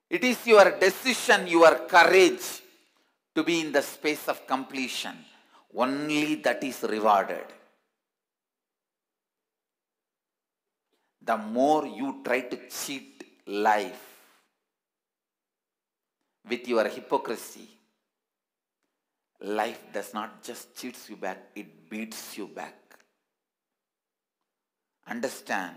It is your decision, your courage to be in the space of completion. Only that is rewarded. The more you try to cheat life with your hypocrisy, life does not just cheats you back, it beats you back. Understand?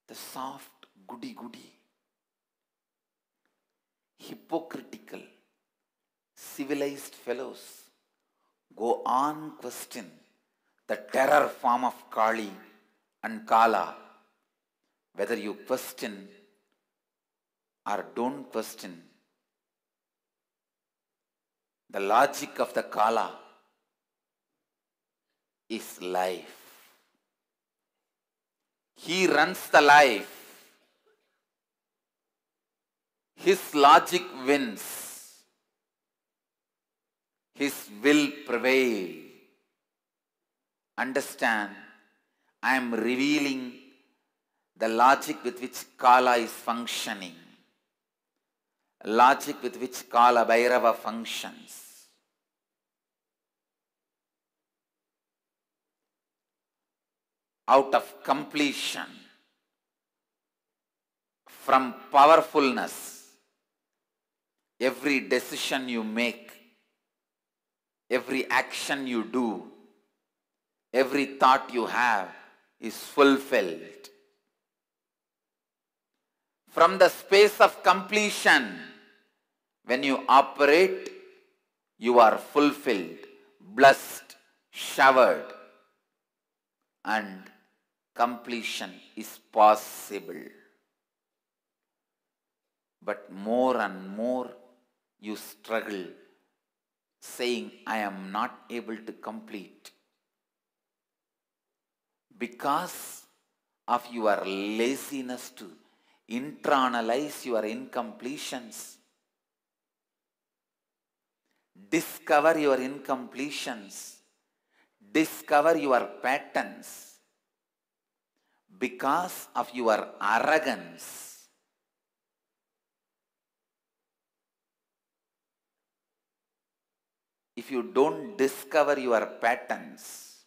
The soft, goody-goody, hypocritical, civilized fellows go on question the terror form of Kali and Kala. Whether you question or don't question, the logic of the Kala is life. He runs the life. His logic wins. His will prevail. Understand, I am revealing the logic with which Kala is functioning. Logic with which Kala Bhairava functions. Out of completion, from powerfulness, every decision you make, every action you do, every thought you have is fulfilled. From the space of completion, when you operate, you are fulfilled, blessed, showered, and completion is possible. But more and more you struggle saying, I am not able to complete, because of your laziness to internalize your incompletions. Discover your incompletions. Discover your patterns. Because of your arrogance, if you don't discover your patterns,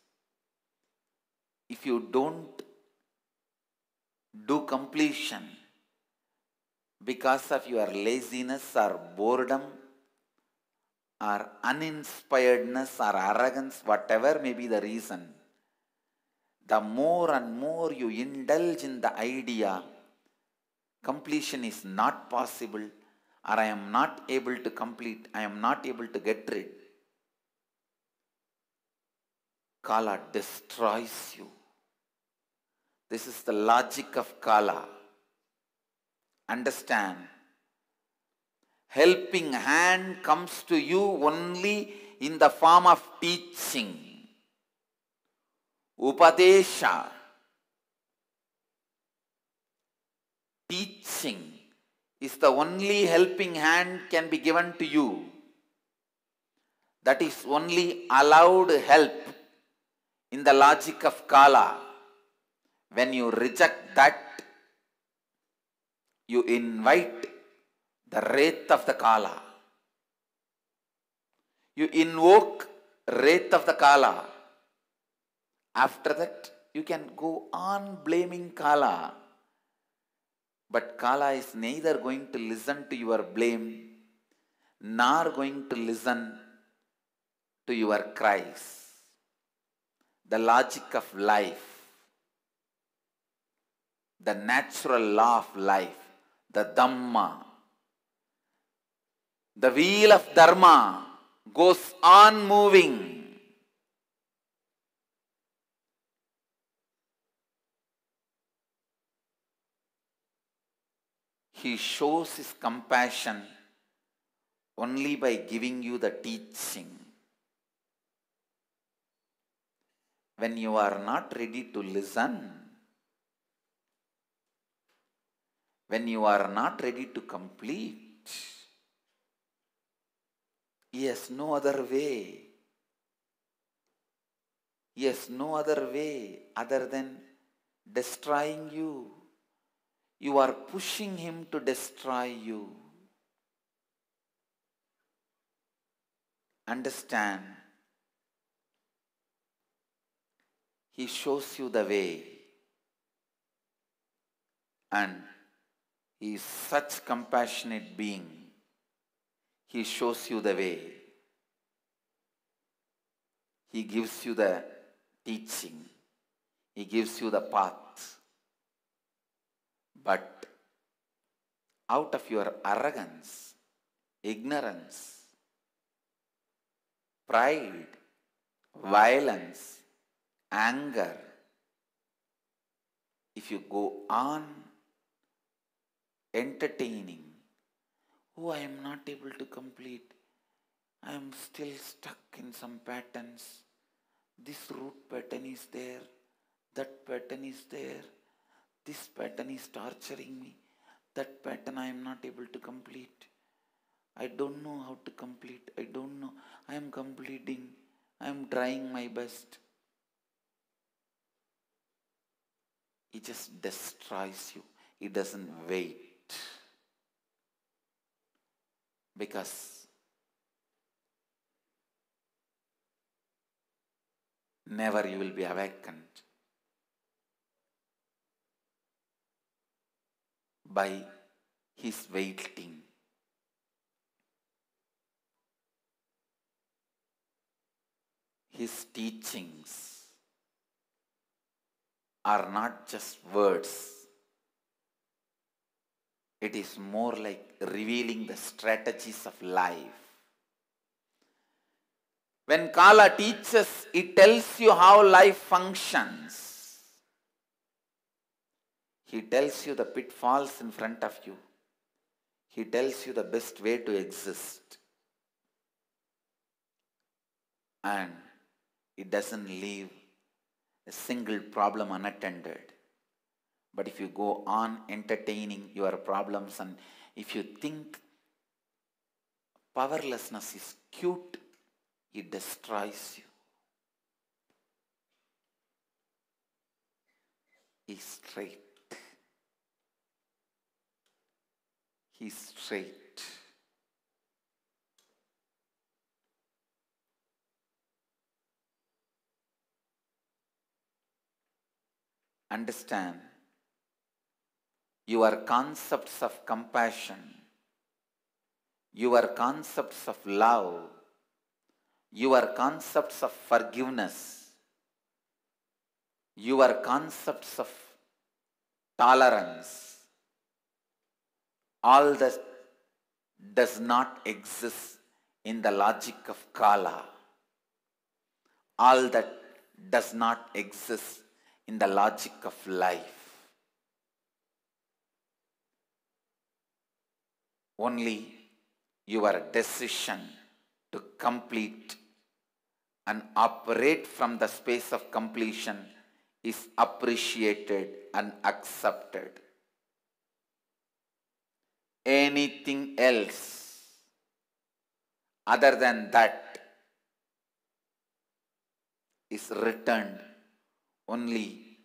if you don't do completion, because of your laziness or boredom or uninspiredness or arrogance, whatever may be the reason, the more and more you indulge in the idea, completion is not possible, or I am not able to complete, I am not able to get rid, Kala destroys you. This is the logic of Kala. Understand? Helping hand comes to you only in the form of teaching. Upadesha. Teaching is the only helping hand can be given to you. That is only allowed help in the logic of Kala. When you reject that, you invite the wrath of the Kala. You invoke wrath of the Kala. After that, you can go on blaming Kala. But Kala is neither going to listen to your blame, nor going to listen to your cries. The logic of life, the natural law of life, the Dhamma, the wheel of Dharma goes on moving. He shows his compassion only by giving you the teaching. When you are not ready to listen, when you are not ready to complete, he has no other way. He has no other way other than destroying you. You are pushing him to destroy you. Understand? He shows you the way. And he is such compassionate being. He shows you the way. He gives you the teaching. He gives you the path. But out of your arrogance, ignorance, pride, violence, anger, if you go on entertaining, oh, I am not able to complete, I am still stuck in some patterns, this root pattern is there, that pattern is there, this pattern is torturing me, that pattern I am not able to complete, I don't know how to complete, I don't know, I am completing, I am trying my best. He just destroys you. He doesn't wait. Because never you will be awakened by his waiting. His teachings are not just words. It is more like revealing the strategies of life. When Kala teaches, it tells you how life functions. He tells you the pitfalls in front of you. He tells you the best way to exist. And it doesn't leave a single problem unattended. But if you go on entertaining your problems and if you think powerlessness is cute, it destroys you. He's straight. He's straight. Understand, your concepts of compassion, your concepts of love, your concepts of forgiveness, your concepts of tolerance, all that does not exist in the logic of Kala. All that does not exist in the logic of life. Only your decision to complete and operate from the space of completion is appreciated and accepted. Anything else other than that is returned only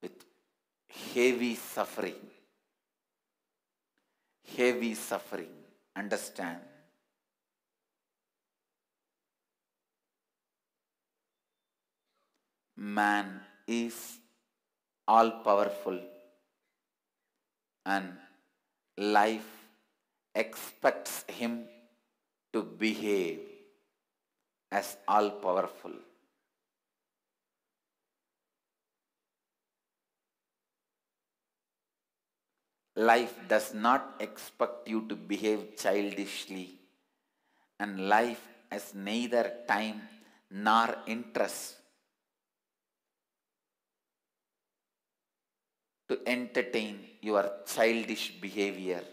with heavy suffering. Heavy suffering. Understand? Man is all powerful and life expects him to behave as all powerful. Life does not expect you to behave childishly, and life has neither time nor interest to entertain your childish behavior,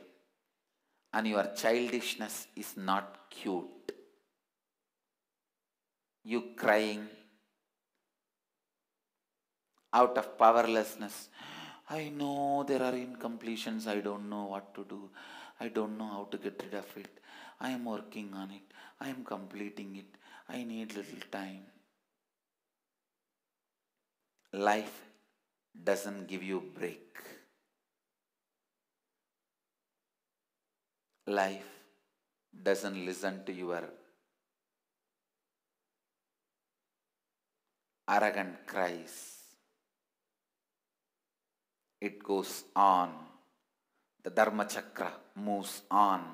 and your childishness is not cute. You crying out of powerlessness, I know there are incompletions, I don't know what to do, I don't know how to get rid of it, I am working on it, I am completing it, I need little time. life doesn't give you a break. Life doesn't listen to your arrogant cries. It goes on. The Dharma Chakra moves on.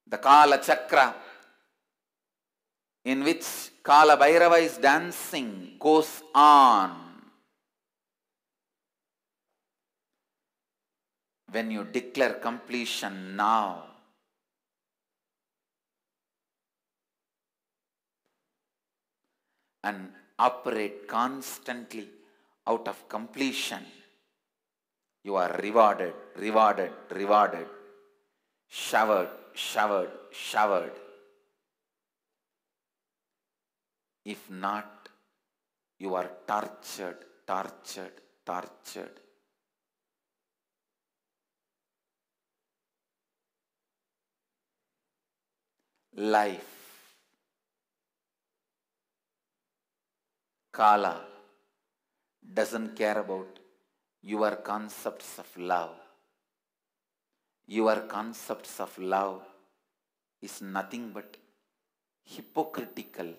The Kala Chakra, in which Kala Bhairava is dancing, goes on. When you declare completion now, and operate constantly out of completion, you are rewarded, rewarded, rewarded, showered, showered, showered. If not, you are tortured, tortured, tortured. Life, Kala, doesn't care about your concepts of love. Your concepts of love is nothing but hypocritical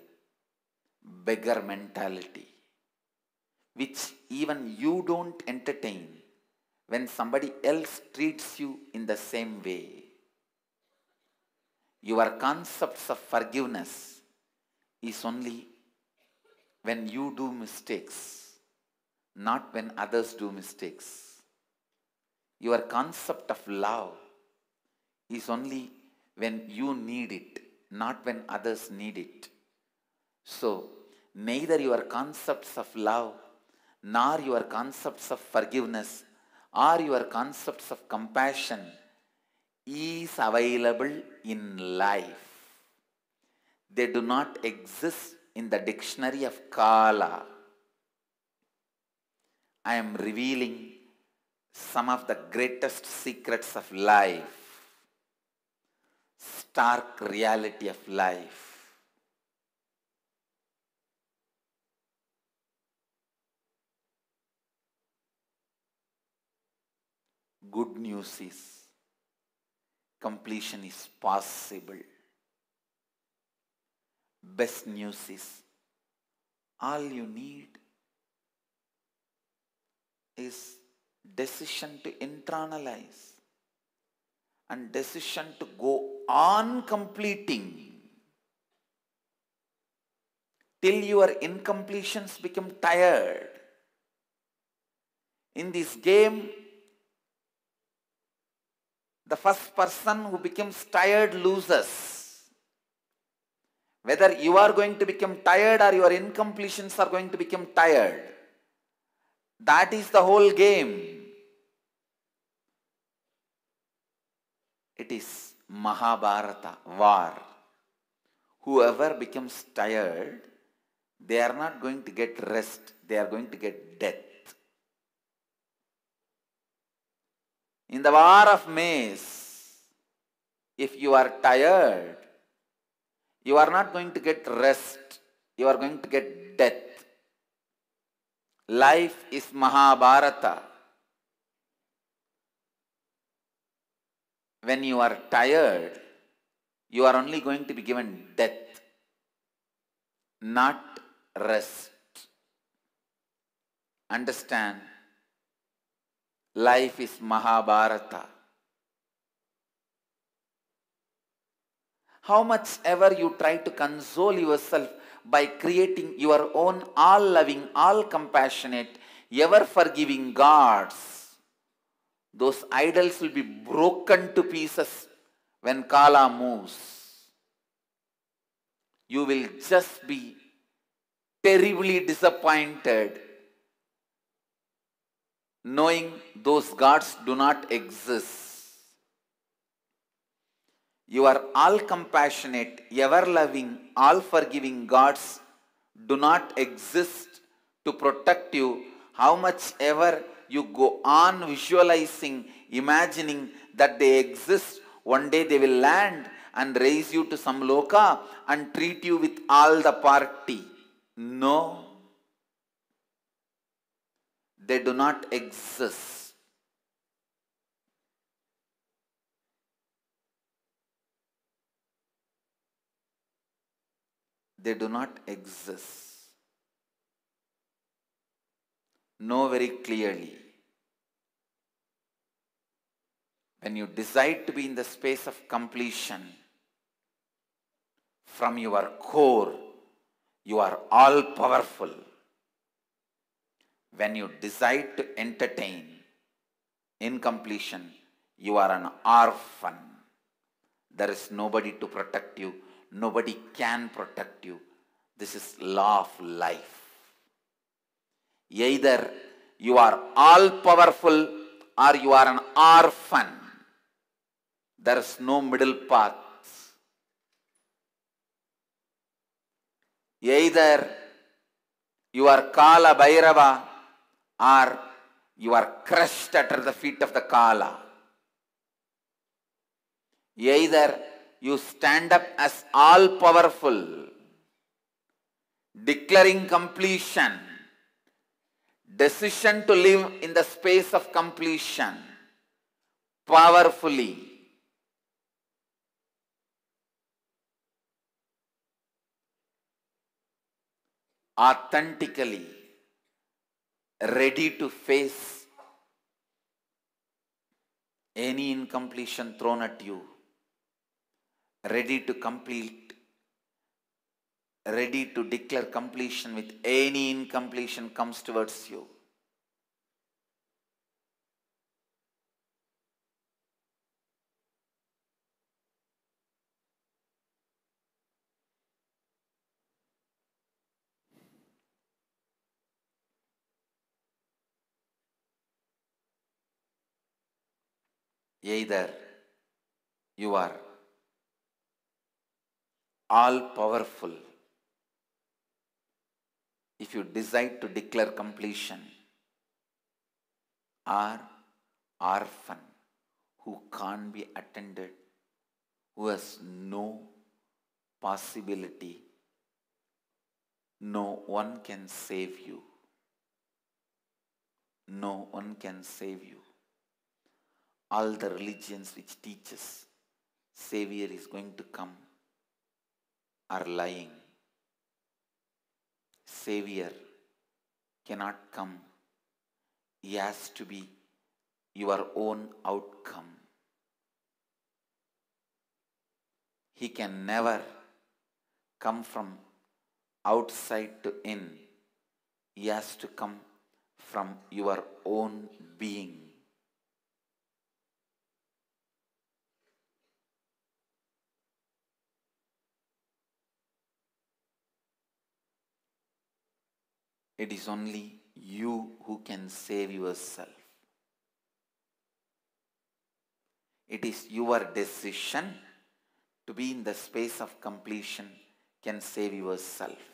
beggar mentality, which even you don't entertain when somebody else treats you in the same way. Your concepts of forgiveness is only when you do mistakes, not when others do mistakes. Your concept of love is only when you need it, not when others need it. So, neither your concepts of love, nor your concepts of forgiveness, or your concepts of compassion is available in life. They do not exist in the dictionary of Kala. I am revealing some of the greatest secrets of life, stark reality of life. Good news is completion is possible. Best news is all you need is decision to internalize and decision to go on completing till your incompletions become tired. In this game, the first person who becomes tired loses. Whether you are going to become tired or your incompletions are going to become tired. That is the whole game. It is Mahabharata, war. Whoever becomes tired, they are not going to get rest, they are going to get death. In the war of mace, if you are tired, you are not going to get rest, you are going to get death. Life is Mahabharata. When you are tired, you are only going to be given death, not rest. Understand? Life is Mahabharata. How much ever you try to console yourself by creating your own all-loving, all-compassionate, ever-forgiving gods, those idols will be broken to pieces when Kala moves. You will just be terribly disappointed knowing those gods do not exist. Your all-compassionate, ever-loving, all-forgiving gods do not exist to protect you. How much ever you go on visualizing, imagining that they exist, one day they will land and raise you to some loka and treat you with all the party. No. They do not exist. They do not exist. Know very clearly. When you decide to be in the space of completion, from your core, you are all powerful. When you decide to entertain incompletion, you are an orphan. There is nobody to protect you. Nobody can protect you. This is law of life. Either you are all powerful or you are an orphan. There is no middle path. Either you are Kala Bhairava or you are crushed under the feet of the Kala. Either you stand up as all powerful, declaring completion, decision to live in the space of completion, powerfully. Authentically, ready to face any incompletion thrown at you, ready to complete, ready to declare completion with any incompletion comes towards you. Either you are all powerful if you decide to declare completion, or orphan who can't be attended, who has no possibility, no one can save you. No one can save you. All the religions which teaches Savior is going to come are lying. Savior cannot come. He has to be your own outcome. He can never come from outside to in. He has to come from your own being. It is only you who can save yourself. It is your decision to be in the space of completion can save yourself.